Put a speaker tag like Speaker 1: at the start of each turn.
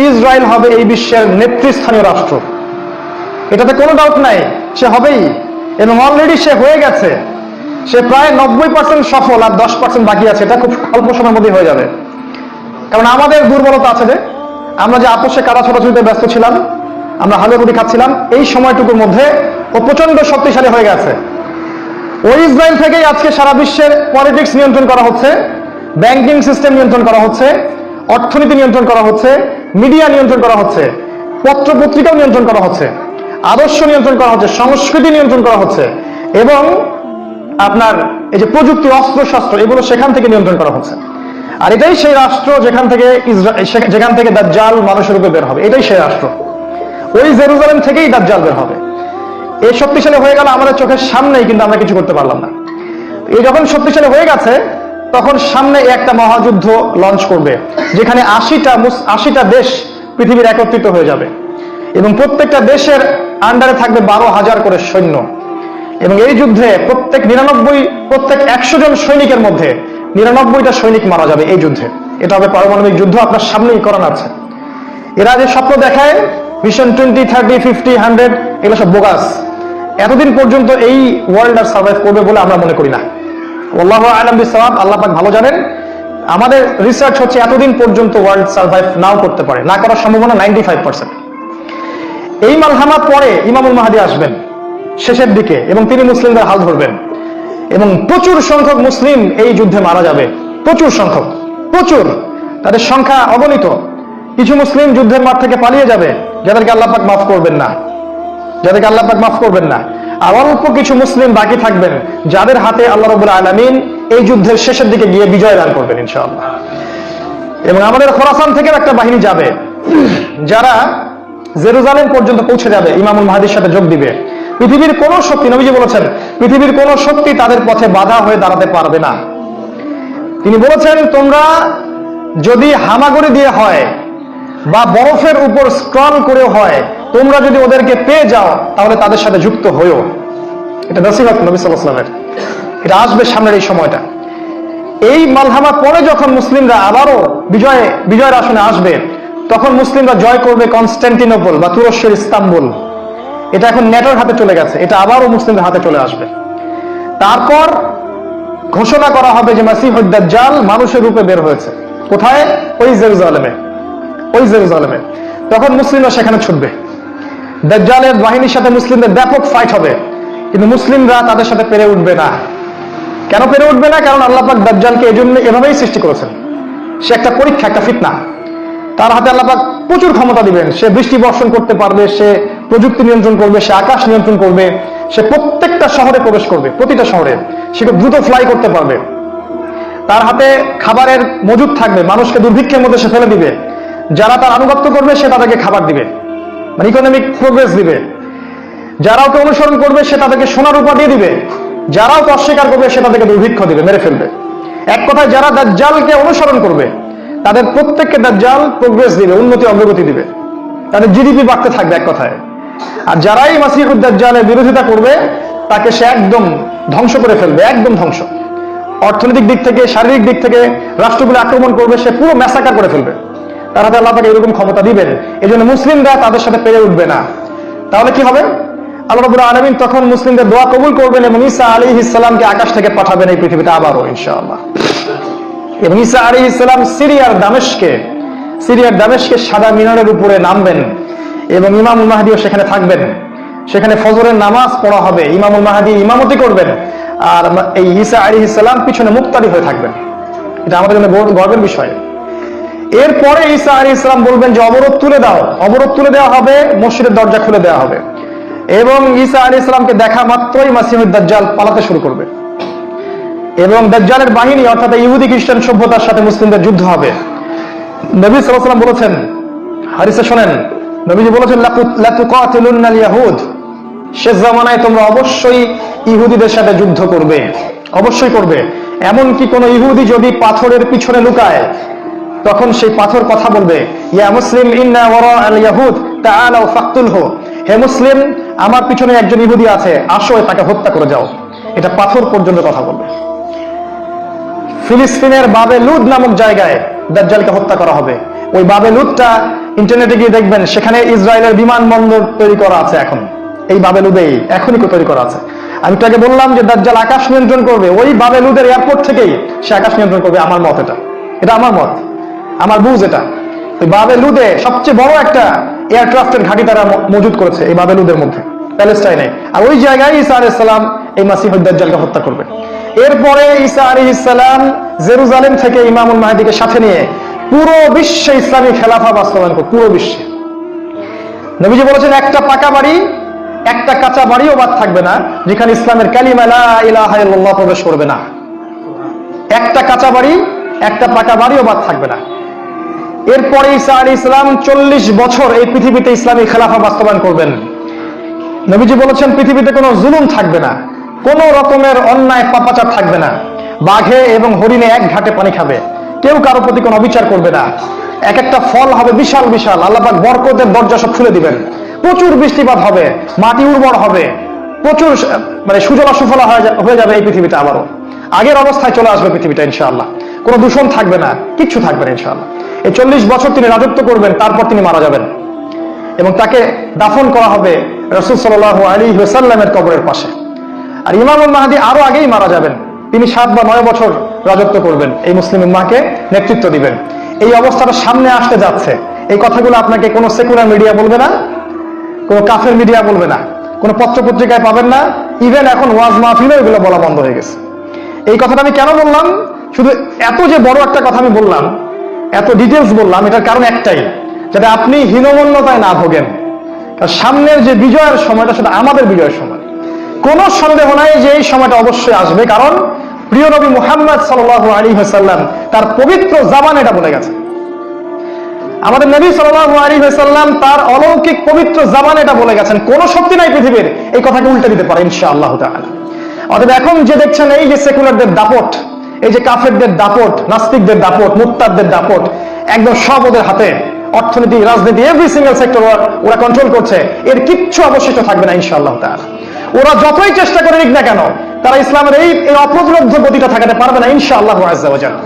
Speaker 1: Israel হবে এই বিশ্বের নেতৃস্থানীয় রাষ্ট্র, এটাতে কোনো ডাউট নাই, সে হবেই, এবং অলরেডি সে হয়ে গেছে। সে প্রায় 90% সফল, আর 10% বাকি আছে। এটা খুব অল্প সময়ের মধ্যে হয়ে যাবে। কারণ আমাদের দুর্বলতা আছে যে আমরা যে আপোষে কারা ছোটাছুটিতে ব্যস্ত ছিলাম, আমরা হালুয়াগুড়ি খাচ্ছিলাম, এই সময়টুকুর মধ্যে ও প্রচন্ড শক্তিশালী হয়ে গেছে। ওই ইসরায়েল থেকেই আজকে সারা বিশ্বের পলিটিক্স নিয়ন্ত্রণ করা হচ্ছে, ব্যাংকিং সিস্টেম নিয়ন্ত্রণ করা হচ্ছে, অর্থনীতি নিয়ন্ত্রণ করা হচ্ছে, মিডিয়া নিয়ন্ত্রণ করা হচ্ছে, পত্র পত্রিকাও নিয়ন্ত্রণ করা হচ্ছে, আদর্শ নিয়ন্ত্রণ করা হচ্ছে, সংস্কৃতি নিয়ন্ত্রণ করা হচ্ছে, এবং আপনার এই যে প্রযুক্তি, অস্ত্র শস্ত্র, এগুলো সেখান থেকে নিয়ন্ত্রণ করা হচ্ছে। আর এটাই সেই রাষ্ট্র যেখান থেকে দাজ্জাল মানুষের রূপে বের হবে। এটাই সেই রাষ্ট্র। ওই জেরুজালেম থেকেই দাজ্জাল বের হবে। এই শক্তিশালী হয়ে গেল আমাদের চোখের সামনেই, কিন্তু আমরা কিছু করতে পারলাম না। এই যখন শক্তিশালী হয়ে গেছে, তখন সামনে একটা মহাযুদ্ধ লঞ্চ করবে, যেখানে 80টা দেশ পৃথিবীর একত্রিত হয়ে যাবে, এবং প্রত্যেকটা দেশের আন্ডারে থাকবে 12,000 করে সৈন্য। এবং এই যুদ্ধে প্রত্যেক 100 জন সৈনিকের মধ্যে 99টা সৈনিক মারা যাবে এই যুদ্ধে। এটা হবে পারমাণবিক যুদ্ধ, আপনার সামনেই করানো আছে। এরা যে স্বপ্ন দেখায় ভিশন 20, 30, 50, 100, এগুলো সব বোগাস। এতদিন পর্যন্ত এই ওয়ার্ল্ড আর সার্ভাইভ করবে বলে আমরা মনে করি না। আল্লাহু আ'লাম বিসওয়াব, আল্লাহ পাক ভালো জানেন। আমাদের রিসার্চ হচ্ছে এতদিন পর্যন্ত ওয়ার্ল্ড সার্ভাইভ নাও করতে পারে, না করার সম্ভাবনা 95%। এই মালহামার পরে ইমামুল মাহদী আসবেন শেষের দিকে, এবং তিনি মুসলিমদের হাল ধরবেন, এবং প্রচুর সংখ্যক মুসলিম এই যুদ্ধে মারা যাবে। প্রচুর সংখ্যক, প্রচুর, তাদের সংখ্যা অগণিত। কিছু মুসলিম যুদ্ধের মাঠ থেকে পালিয়ে যাবে, যাদেরকে আল্লাহ পাক মাফ করবেন না, আর অল্প কিছু মুসলিম বাকি থাকবেন, যাদের হাতে আল্লাহ রাব্বুল আলামিন এই যুদ্ধের শেষের দিকে গিয়ে বিজয় দান করবেন ইনশাআল্লাহ। এবং আমাদের খোরাসান থেকে একটা বাহিনী যাবে, যারা জেরুজালেম পর্যন্ত পৌঁছে যাবে, ইমামুল মাহদীর সাথে যোগ দিবে। পৃথিবীর কোন শক্তি, নবীজি বলেছেন, পৃথিবীর কোন শক্তি তাদের পথে বাধা হয়ে দাঁড়াতে পারবে না। তিনি বলেছেন, তোমরা যদি হামাগুড়ি দিয়ে হয় বা বরফের উপর স্ক্রল করে হয়, তোমরা যদি ওদেরকে পেয়ে যাও, তাহলে তাদের সাথে যুক্ত হইও। এটা নসিহত নবী সাল্লাল্লাহু আলাইহি ওয়াসাল্লামের। এটা আসবে সামনের এই সময়টা। এই মালহামা পরে যখন মুসলিমরা আবারও বিজয়ের আসনে আসবে, তখন মুসলিমরা জয় করবে কনস্টান্টিনোপল বা তুরস্কের ইস্তাম্বুল। এটা এখন নেটোর হাতে চলে গেছে, এটা আবারও মুসলিমদের হাতে চলে আসবে। তারপর ঘোষণা করা হবে যে মাসিহুদ দাজ্জাল মানুষের রূপে বের হয়েছে। কোথায়? ওই জেরুজালেমে। তখন মুসলিমরা সেখানে ছুটবে। দাজ্জালের বাহিনীর সাথে মুসলিমদের ব্যাপক ফাইট হবে, কিন্তু মুসলিমরা তাদের সাথে পেরে উঠবে না। কেন পেরে উঠবে না? কারণ আল্লাহ পাক দাজ্জালকে এজন্য এভাবেই সৃষ্টি করেছেন। সে একটা পরীক্ষা, একটা ফিতনা। তার হাতে আল্লাহ পাক প্রচুর ক্ষমতা দিবেন। সে বৃষ্টি বর্ষণ করতে পারবে, সে প্রযুক্তি নিয়ন্ত্রণ করবে, সে আকাশ নিয়ন্ত্রণ করবে, সে প্রত্যেকটা শহরে প্রবেশ করবে, প্রতিটা শহরে সে দ্রুত ফ্লাই করতে পারবে। তার হাতে খাবারের মজুদ থাকবে, মানুষকে দুর্ভিক্ষের মধ্যে সে ফেলে দিবে। যারা তার আনুগত্য করবে সে তাদেরকে খাবার দিবে, মানে ইকোনমিক প্রোগ্রেস দিবে। যারা ওকে অনুসরণ করবে সে তাদেরকে সোনার রূপা দিয়ে দিবে। যারা ওকে অস্বীকার করবে সে তাদেরকে দুর্ভিক্ষ দিবে, মেরে ফেলবে। এক কথায় যারা দাজ্জালকে অনুসরণ করবে তাদের প্রত্যেককে দাজ্জাল প্রোগ্রেস দিবে, উন্নতি অগ্রগতি দিবে, তাদের জিডিপি বাড়তে থাকবে এক কথায়। আর যারাই মাসিহুদ দাজ্জালের বিরোধিতা করবে তাকে সে একদম ধ্বংস করে ফেলবে, একদম ধ্বংস। অর্থনৈতিক দিক থেকে, শারীরিক দিক থেকে রাষ্ট্রগুলো আক্রমণ করবে, সে পুরো ম্যাসাকার করে ফেলবে। তার হাতে আল্লাহ তাকে এরকম ক্ষমতা দিবেন। এই জন্য মুসলিমরা তাদের সাথে পেরে উঠবে না। তাহলে কি হবে? আল্লাহ রাব্বুল আলামিন তখন মুসলিমদের দোয়া কবুল করবেন এবং ঈসা আলাইহিস সালামকে আকাশ থেকে পাঠাবেন এই পৃথিবীতে আবারও ইনশাআল্লাহ। এবং ঈসা আলাইহিস সালাম সিরিয়ার দামেস্কে সাদা মিনারের উপরে নামবেন, এবং ইমামুল মাহদীও সেখানে থাকবেন। সেখানে ফজরের নামাজ পড়া হবে, ইমামুল মাহদী ইমামতি করবেন, আর এই ঈসা আলাইহিস সালাম পিছনে মুক্তাদি হয়ে থাকবেন। এটা আমাদের জন্য গর্বের বিষয়। এরপরে ঈসা আলাইহিস সালাম বলবেন যে অবরোধ তুলে দেওয়া হবে, মসজিদের দরজা খুলে দেওয়া হবে, এবং ঈসা আলাইহিস সালামকে দেখা মাত্রই মাসিহুদ দাজ্জাল পালাতে শুরু করবে, এবং দাজ্জালের বাহিনী অর্থাৎ ইহুদি খ্রিস্টান সভ্যতার সাথে মুসলিমদের যুদ্ধ হবে। নবী সাল্লাল্লাহু আলাইহি ওয়াসাল্লাম বলেছেন, হাদিসে শোনেন, নবীজি বলেছেন, লাতুকাতিলুন্নাল ইয়াহুদ, শেষ জামানায় তোমরা অবশ্যই ইহুদিদের সাথে যুদ্ধ করবে, অবশ্যই করবে। এমনকি কোন ইহুদি যদি পাথরের পিছনে লুকায়, তখন সেই পাথর কথা বলবে, ইয়া মুসলিম ইন্না ওয়ারা আল ইয়াহুদ তাআলাউ ফাকতুলহু, হে মুসলিম, আমার পিছনে একজন ইহুদি আছে, আসো তাকে হত্যা করে যাও। এটা পাথর পর্যন্ত কথা বলবে। ফিলিস্তিনের বাবে লুদ নামক জায়গায় দাজ্জালকে হত্যা করা হবে। ওই বাবে লুদটা ইন্টারনেটে গিয়ে দেখবেন সেখানে ইসরায়েলের বিমানবন্দর তৈরি করা আছে এখন, এই বাবেলুদেই এখনই তৈরি করা আছে। আমি তাকে বললাম যে দাজ্জাল আকাশ নিয়ন্ত্রণ করবে, ওই বাবেলুদের এয়ারপোর্ট থেকেই সে আকাশ নিয়ন্ত্রণ করবে। আমার মত এটা আমার মত, আমার বুঝ এটা। ওই বাবেলুদে সবচেয়ে বড় একটা এয়ারক্রাফটের ঘাঁটি তারা মজুদ করেছে এই বাবেলুদের মধ্যে, প্যালেস্টাইনে। আর ওই জায়গায় ঈসা আলাইহিস সালাম এই মাসিহুদ দাজ্জালকে হত্যা করবে। এরপরে ঈসা আলাইহিস সালাম জেরুজালেম থেকে ইমামুল মাহদিকে সাথে নিয়ে পুরো বিশ্বে ইসলামী খেলাফা বাস্তবায়ন করবে, পুরো বিশ্বে। নবীজি বলেছেন একটা পাকা বাড়ি, একটা কাঁচা বাড়িও বাদ থাকবে না যেখানে ইসলামের কালিমা লা ইলাহা ইল্লাল্লাহ প্রবেশ করবে না। একটা কাঁচা বাড়ি, একটা পাকা বাড়িও বাদ থাকবে না। এরপরে ঈসা আলাইহিস সালাম 40 বছর এই পৃথিবীতে ইসলামী খেলাফা বাস্তবায়ন করবেন। নবীজি বলেছেন পৃথিবীতে কোনো জুলুম থাকবে না, কোনো রকমের অন্যায় পাপাচার থাকবে না। বাঘে এবং হরিণে এক ঘাটে পানি খাবে, কেউ কারো প্রতি কোনো অবিচার করবে না। এক একটা ফল হবে বিশাল বিশাল, আল্লাহ পাক বরকতের দরজা সব খুলে দিবেন। প্রচুর বৃষ্টিপাত হবে, মাটি উর্বর হবে, প্রচুর সুজলা সুফলা হয়ে যাবে এই পৃথিবীতে। আবারও আগের অবস্থায় চলে আসবে পৃথিবীটা ইনশাআল্লাহ। কোনো দূষণ থাকবে না, কিচ্ছু থাকবে না ইনশাআল্লাহ। এই 40 বছর তিনি রাজত্ব করবেন, তারপর তিনি মারা যাবেন এবং তাকে দাফন করা হবে রাসূল সাল্লাল্লাহু আলাইহি ওয়াসাল্লামের কবরের পাশে। আর ইমামুল মাহদী আরো আগেই মারা যাবেন, তিনি 7 বা 9 বছর রাজত্ব করবেন, এই মুসলিম উম্মাহকে নেতৃত্ব দিবেন। এই অবস্থাটা সামনে আসতে যাচ্ছে। এই কথাগুলো আপনাকে কোনো সেকুলার মিডিয়া বলবে না, কোনো কাফের মিডিয়া বলবে না, কোনো পত্র পত্রিকায় পাবেন না। ইভেন এখন ওয়াজ মাহফিলে এগুলো বলা বন্ধ হয়ে গেছে। এই কথাটা আমি কেন বললাম, শুধু এত যে বড় একটা কথা আমি বললাম, এত ডিটেলস বললাম, এটার কারণ একটাই, যাতে আপনি হীনমন্যতায় না ভোগেন। কারণ সামনের যে বিজয়ের সময়টা সেটা আমাদের বিজয়ের সময়, কোনো সন্দেহ নাই যে এই সময়টা অবশ্যই আসবে। কারণ প্রিয় নবী মুহাম্মদ সাল্লাল্লাহু আলাইহি ওয়াসাল্লাম তার পবিত্র জাবান এটা বলে গেছে। আমাদের নবী সাল্লাল্লাহু আলাইহি ওয়াসাল্লাম তার অলৌকিক পবিত্র জাবান এটা বলে গেছেন, কোন শক্তি নাই পৃথিবীর এই কথাকে উল্টে দিতে পারে ইনশাআল্লাহ তাআলা। অতএব এখন যে দেখছেন এই যে সেকুলারদের দাপট, এই যে কাফেরদের দাপট, নাস্তিকদের দাপট, মুরতাদদের দাপট, একদম সব ওদের হাতে। অর্থনীতি, রাজনীতি, এভরি সিঙ্গেল সেক্টর ওরা কন্ট্রোল করছে। এর কিচ্ছু অবশিষ্ট থাকবে না ইনশাআল্লাহ তাআলা। ওরা যতই চেষ্টা করে নিক না কেন, তারা ইসলামের এই অপ্রতিরোধ্য গতিটা ঠেকাতে পারবে না ইনশাআল্লাহু আযজা ওয়া জাল্লা।